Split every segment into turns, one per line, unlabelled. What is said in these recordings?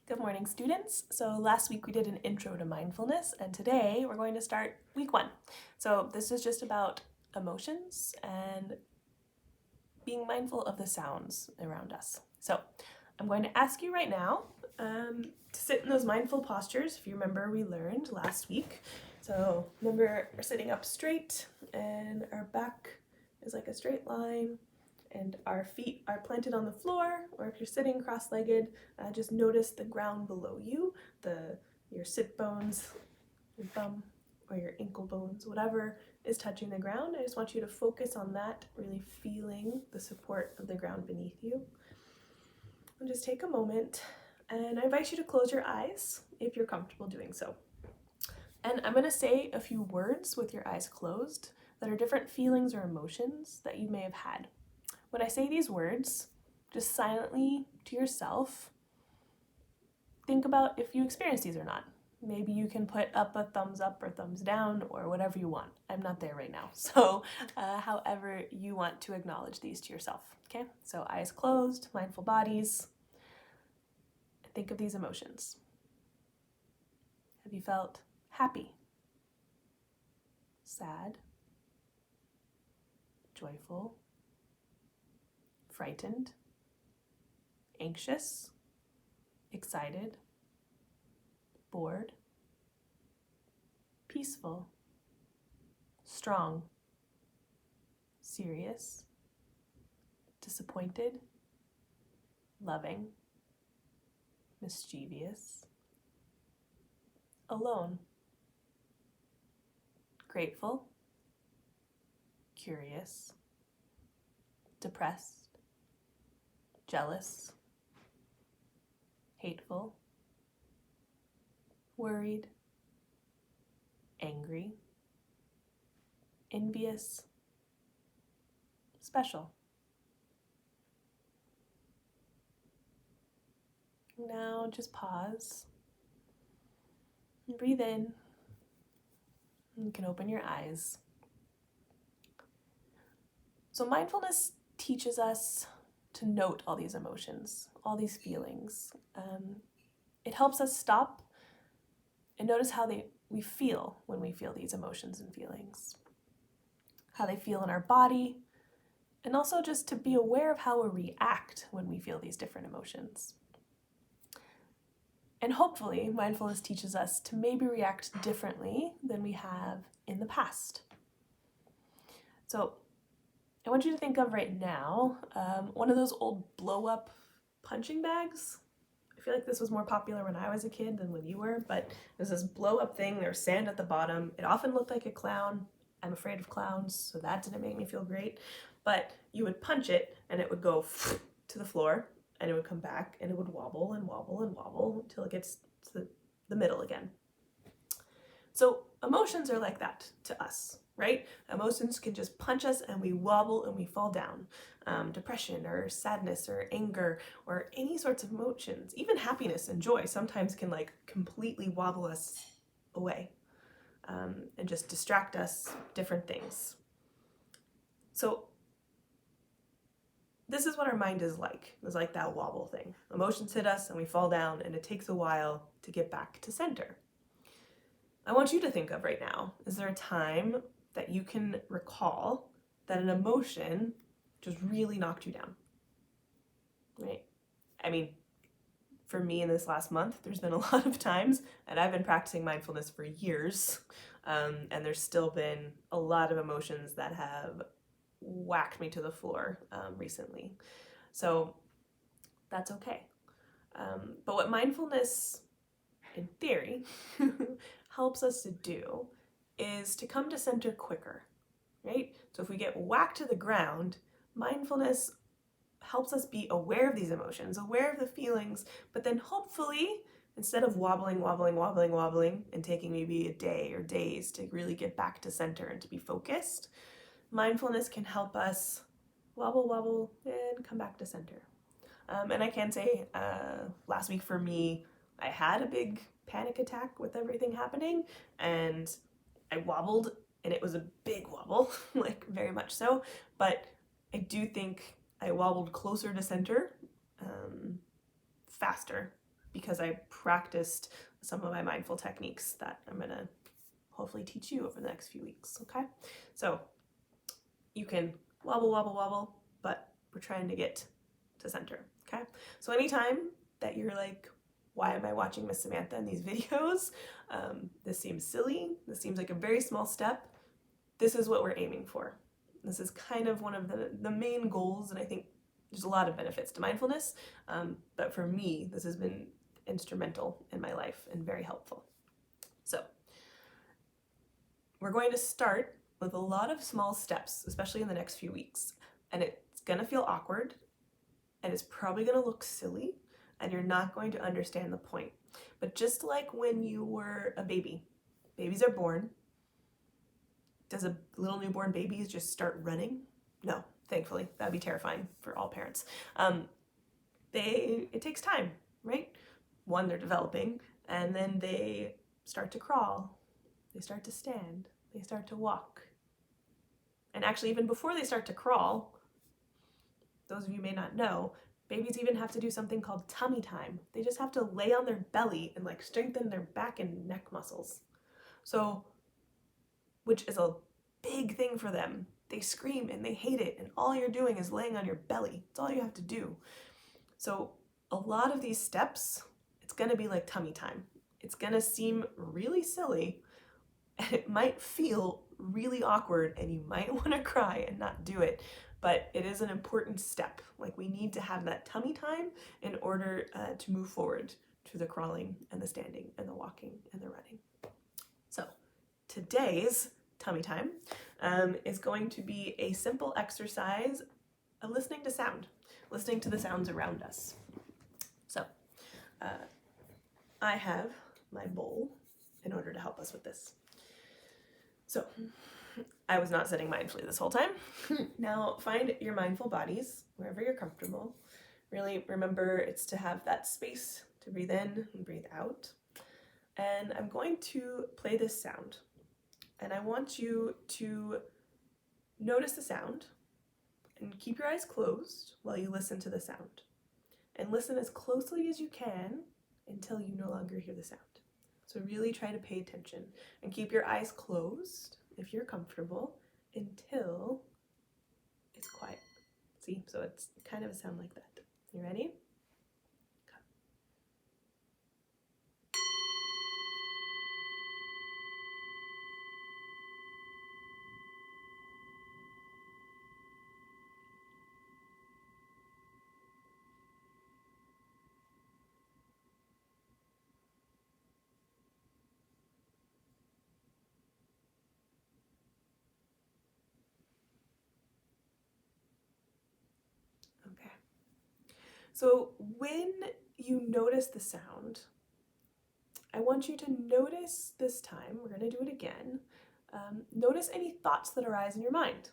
Good morning, students. So last week we did an intro to mindfulness, and today we're going to start week 1. So this is just about emotions and being mindful of the sounds around us. So I'm going to ask you right now to sit in those mindful postures. If you remember, we learned last week. So remember, we're sitting up straight and our back is like a straight line. And our feet are planted on the floor, or if you're sitting cross-legged, just notice the ground below you, your sit bones, your bum, or your ankle bones, whatever is touching the ground. I just want you to focus on that, really feeling the support of the ground beneath you. And just take a moment, and I invite you to close your eyes if you're comfortable doing so. And I'm going to say a few words with your eyes closed that are different feelings or emotions that you may have had. When I say these words, just silently to yourself, think about if you experience these or not. Maybe you can put up a thumbs up or thumbs down or whatever you want. I'm not there right now. So however you want to acknowledge these to yourself. Okay, so eyes closed, mindful bodies. Think of these emotions. Have you felt happy, sad, joyful, frightened, anxious, excited, bored, peaceful, strong, serious, disappointed, loving, mischievous, alone, grateful, curious, depressed, jealous, hateful, worried, angry, envious, special. Now just pause and breathe in. You can open your eyes. So mindfulness teaches us to note all these emotions, all these feelings. It helps us stop and notice how we feel when we feel these emotions and feelings, how they feel in our body, and also just to be aware of how we react when we feel these different emotions. And hopefully, mindfulness teaches us to maybe react differently than we have in the past. So I want you to think of right now one of those old blow-up punching bags. I feel like this was more popular when I was a kid than when you were, but there's this blow-up thing, there's sand at the bottom. It often looked like a clown. I'm afraid of clowns, so that didn't make me feel great. But you would punch it, and it would go to the floor, and it would come back, and it would wobble and wobble and wobble until it gets to the middle again. So emotions are like that to us, right? Emotions can just punch us and we wobble and we fall down. Depression or sadness or anger or any sorts of emotions, even happiness and joy sometimes can like completely wobble us away and just distract us, different things. So this is what our mind is like. It's like that wobble thing. Emotions hit us and we fall down, and it takes a while to get back to center. I want you to think of right now, is there a time that you can recall that an emotion just really knocked you down? Right? I mean, for me in this last month, there's been a lot of times, and I've been practicing mindfulness for years, and there's still been a lot of emotions that have whacked me to the floor recently. So that's okay. But what mindfulness, in theory, helps us to do is to come to center quicker, right? So if we get whacked to the ground, mindfulness helps us be aware of these emotions, aware of the feelings, but then hopefully, instead of wobbling, and taking maybe a day or days to really get back to center and to be focused, mindfulness can help us wobble, and come back to center. And I can say, last week for me, I had a big panic attack with everything happening, and I wobbled, and it was a big wobble, like very much so, but I do think I wobbled closer to center faster because I practiced some of my mindful techniques that I'm gonna hopefully teach you over the next few weeks, okay? So you can wobble, wobble, wobble, but we're trying to get to center, okay? So anytime that you're like, why am I watching Miss Samantha in these videos? This seems silly. This seems like a very small step. This is what we're aiming for. This is kind of one of the main goals, and I think there's a lot of benefits to mindfulness, but for me, this has been instrumental in my life and very helpful. So we're going to start with a lot of small steps, especially in the next few weeks, and it's gonna feel awkward, and it's probably gonna look silly, and you're not going to understand the point. But just like when you were a baby, babies are born. Does a little newborn baby just start running? No, thankfully. That'd be terrifying for all parents. It takes time, right? One, they're developing, and then they start to crawl, they start to stand, they start to walk. And actually, even before they start to crawl, those of you may not know, babies even have to do something called tummy time. They just have to lay on their belly and like strengthen their back and neck muscles. So, which is a big thing for them. They scream and they hate it, and all you're doing is laying on your belly. That's all you have to do. So a lot of these steps, it's gonna be like tummy time. It's gonna seem really silly, and it might feel really awkward, and you might wanna cry and not do it, but it is an important step. Like, we need to have that tummy time in order to move forward to the crawling and the standing and the walking and the running. So today's tummy time is going to be a simple exercise of listening to sound, listening to the sounds around us. So I have my bowl in order to help us with this. So I was not sitting mindfully this whole time. Now find your mindful bodies wherever you're comfortable. Really remember it's to have that space to breathe in and breathe out. And I'm going to play this sound. And I want you to notice the sound and keep your eyes closed while you listen to the sound. And listen as closely as you can until you no longer hear the sound. So really try to pay attention and keep your eyes closed if you're comfortable until it's quiet. See, so it's kind of a sound like that. You ready? Okay. So when you notice the sound, I want you to notice this time, we're going to do it again, notice any thoughts that arise in your mind.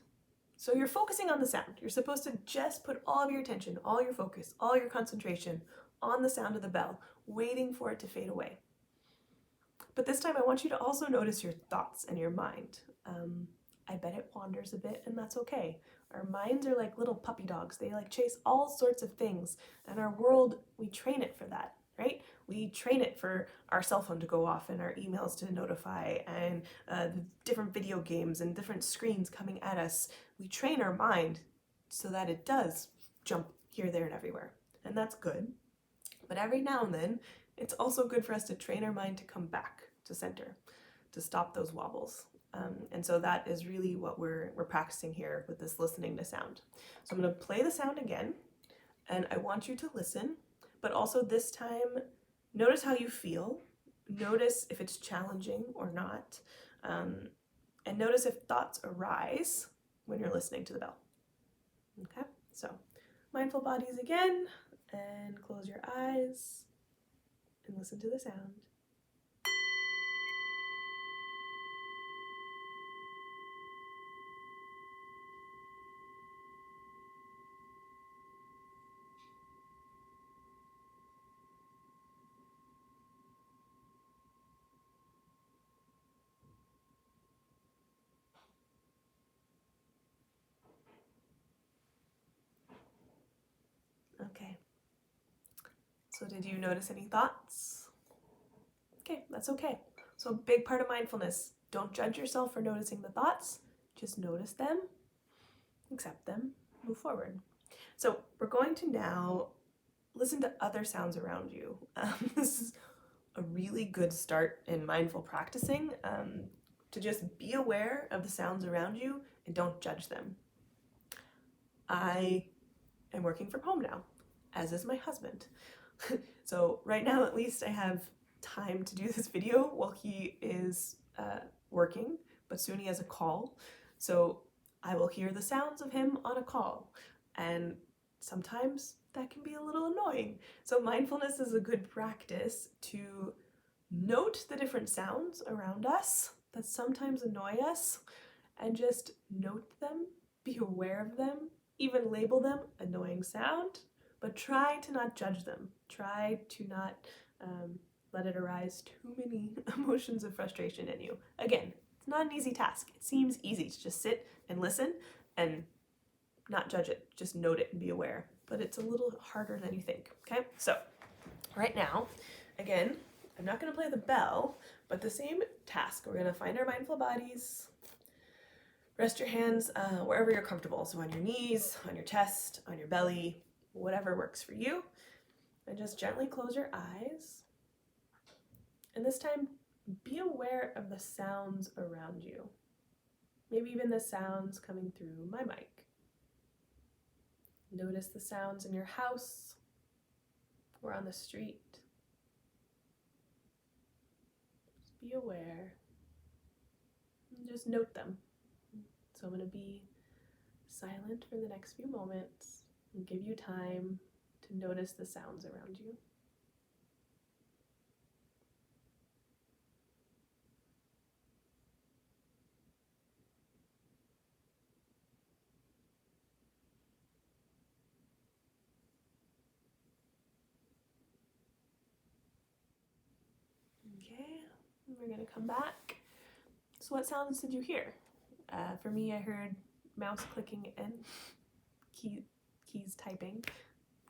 So you're focusing on the sound. You're supposed to just put all of your attention, all your focus, all your concentration on the sound of the bell, waiting for it to fade away. But this time I want you to also notice your thoughts and your mind. I bet it wanders a bit, and that's okay. Our minds are like little puppy dogs. They like chase all sorts of things, and our world, we train it for that, right? We train it for our cell phone to go off and our emails to notify and the different video games and different screens coming at us. We train our mind so that it does jump here, there, and everywhere, and that's good. But every now and then, it's also good for us to train our mind to come back to center, to stop those wobbles. And so that is really what we're practicing here with this listening to sound. So I'm going to play the sound again, and I want you to listen, but also this time, notice how you feel. Notice if it's challenging or not, and notice if thoughts arise when you're listening to the bell. Okay, so mindful bodies again, and close your eyes and listen to the sound. Okay. So did you notice any thoughts? Okay, that's okay. So a big part of mindfulness, don't judge yourself for noticing the thoughts. Just notice them, accept them, move forward. So we're going to now listen to other sounds around you. This is a really good start in mindful practicing, to just be aware of the sounds around you and don't judge them. I am working from home now, as is my husband. So right now, at least, I have time to do this video while he is working, but soon he has a call. So I will hear the sounds of him on a call, and sometimes that can be a little annoying. So mindfulness is a good practice to note the different sounds around us that sometimes annoy us and just note them, be aware of them, even label them annoying sound, but try to not judge them. Try to not let it arise too many emotions of frustration in you. Again, it's not an easy task. It seems easy to just sit and listen and not judge it, just note it and be aware. But it's a little harder than you think, okay? So, right now, again, I'm not gonna play the bell, but the same task. We're gonna find our mindful bodies. Rest your hands wherever you're comfortable. So on your knees, on your chest, on your belly, whatever works for you. And just gently close your eyes. And this time, be aware of the sounds around you. Maybe even the sounds coming through my mic. Notice the sounds in your house or on the street. Just be aware and just note them. So I'm going to be silent for the next few moments and give you time to notice the sounds around you. Okay, we're going to come back. So what sounds did you hear? For me, I heard mouse clicking and keys typing.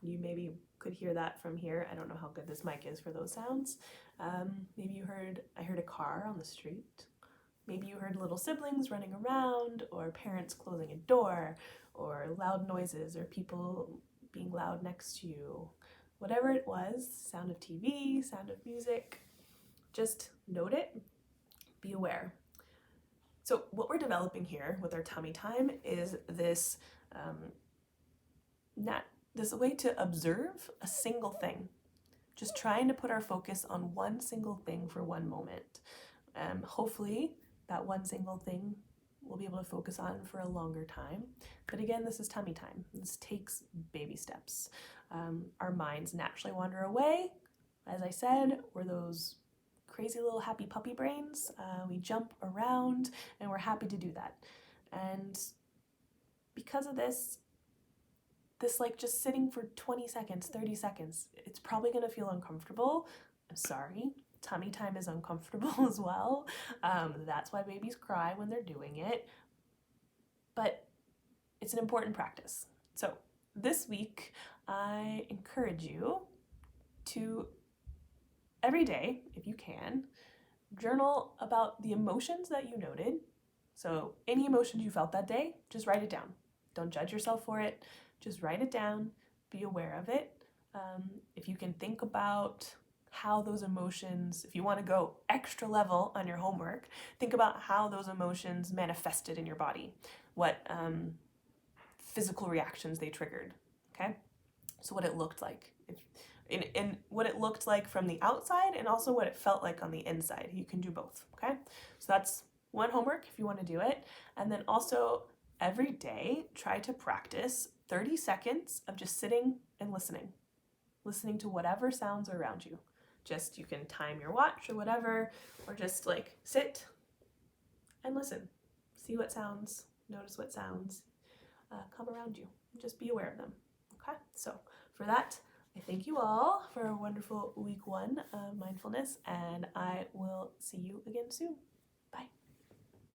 You maybe could hear that from here. I don't know how good this mic is for those sounds. Maybe I heard a car on the street. Maybe you heard little siblings running around, or parents closing a door, or loud noises, or people being loud next to you. Whatever it was, sound of TV, sound of music, just note it, be aware. So what we're developing here with our tummy time is this way to observe a single thing. Just trying to put our focus on one single thing for one moment. Hopefully that one single thing we'll be able to focus on for a longer time. But again, this is tummy time. This takes baby steps. Our minds naturally wander away. As I said, we're those crazy little happy puppy brains. We jump around and we're happy to do that. And because of this like just sitting for 20 seconds, 30 seconds, it's probably gonna feel uncomfortable. I'm sorry, tummy time is uncomfortable as well. That's why babies cry when they're doing it. But it's an important practice. So this week, I encourage you to every day, if you can, journal about the emotions that you noted. So any emotions you felt that day, just write it down. Don't judge yourself for it. Just write it down. Be aware of it. If you can think about how those emotions, if you want to go extra level on your homework, think about how those emotions manifested in your body, what physical reactions they triggered, okay? So what it looked like. In what it looked like from the outside and also what it felt like on the inside. You can do both, okay? So that's one homework if you want to do it. And then also every day, try to practice 30 seconds of just sitting and listening to whatever sounds around you. Just, you can time your watch or whatever, or just like sit and listen. See what sounds, notice what sounds come around you. Just be aware of them, okay? So for that, I thank you all for a wonderful week 1 of mindfulness, and I will see you again soon.